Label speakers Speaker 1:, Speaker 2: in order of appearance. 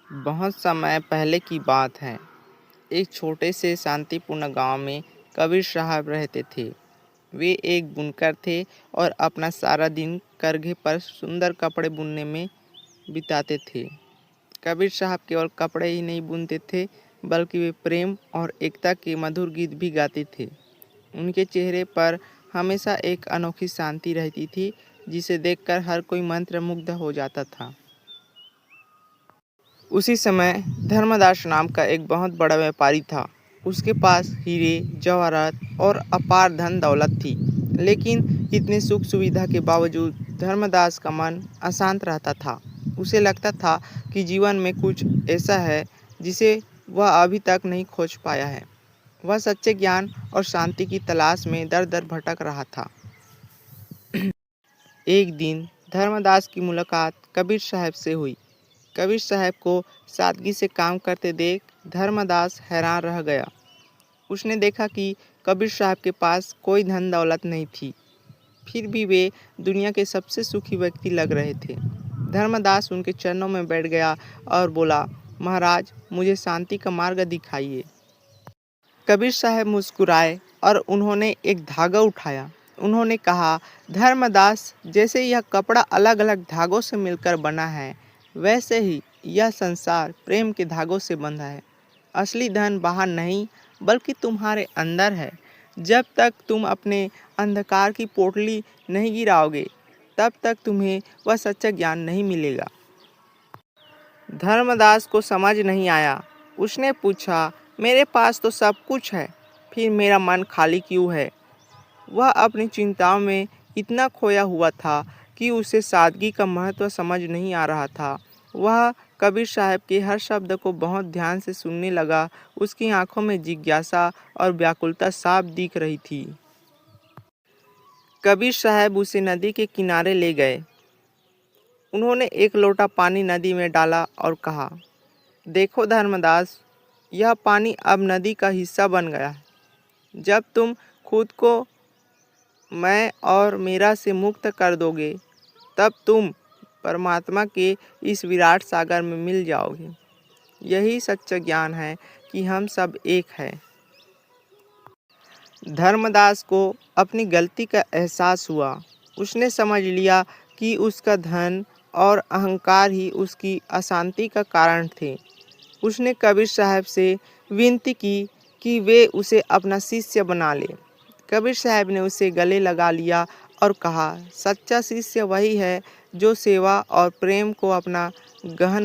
Speaker 1: बहुत समय पहले की बात है। एक छोटे से शांतिपूर्ण गांव में कबीर साहब रहते थे। वे एक बुनकर थे और अपना सारा दिन करघे पर सुंदर कपड़े बुनने में बिताते थे। कबीर साहब केवल कपड़े ही नहीं बुनते थे, बल्कि वे प्रेम और एकता के मधुर गीत भी गाते थे। उनके चेहरे पर हमेशा एक अनोखी शांति रहती थी, जिसे देखकर हर कोई मंत्रमुग्ध हो जाता था। उसी समय धर्मदास नाम का एक बहुत बड़ा व्यापारी था। उसके पास हीरे, जवाहरात और अपार धन दौलत थी। लेकिन इतनी सुख सुविधा के बावजूद धर्मदास का मन अशांत रहता था। उसे लगता था कि जीवन में कुछ ऐसा है जिसे वह अभी तक नहीं खोज पाया है। वह सच्चे ज्ञान और शांति की तलाश में दर दर भटक रहा था। एक दिन धर्मदास की मुलाकात कबीर साहब से हुई। कबीर साहब को सादगी से काम करते देख धर्मदास हैरान रह गया। उसने देखा कि कबीर साहब के पास कोई धन दौलत नहीं थी, फिर भी वे दुनिया के सबसे सुखी व्यक्ति लग रहे थे। धर्मदास उनके चरणों में बैठ गया और बोला, महाराज, मुझे शांति का मार्ग दिखाइए। कबीर साहब मुस्कुराए और उन्होंने एक धागा उठाया। उन्होंने कहा, धर्मदास, जैसे यह कपड़ा अलग अलग धागों से मिलकर बना है, वैसे ही यह संसार प्रेम के धागों से बंधा है। असली धन बाहर नहीं, बल्कि तुम्हारे अंदर है। जब तक तुम अपने अंधकार की पोटली नहीं गिराओगे, तब तक तुम्हें वह सच्चा ज्ञान नहीं मिलेगा। धर्मदास को समझ नहीं आया। उसने पूछा, मेरे पास तो सब कुछ है, फिर मेरा मन खाली क्यों है? वह अपनी चिंताओं में इतना खोया हुआ था कि उसे सादगी का महत्व समझ नहीं आ रहा था। वह कबीर साहब के हर शब्द को बहुत ध्यान से सुनने लगा। उसकी आंखों में जिज्ञासा और व्याकुलता साफ दिख रही थी। कबीर साहब उसे नदी के किनारे ले गए। उन्होंने एक लोटा पानी नदी में डाला और कहा, देखो धर्मदास, यह पानी अब नदी का हिस्सा बन गया है। जब तुम खुद को मैं और मेरा से मुक्त कर दोगे, तब तुम परमात्मा के इस विराट सागर में मिल जाओगे। यही सच्चा ज्ञान है कि हम सब एक हैं। धर्मदास को अपनी गलती का एहसास हुआ। उसने समझ लिया कि उसका धन और अहंकार ही उसकी अशांति का कारण थे। उसने कबीर साहब से विनती की कि वे उसे अपना शिष्य बना ले। कबीर साहब ने उसे गले लगा लिया और कहा, सच्चा शिष्य वही है जो सेवा और प्रेम को अपना गहन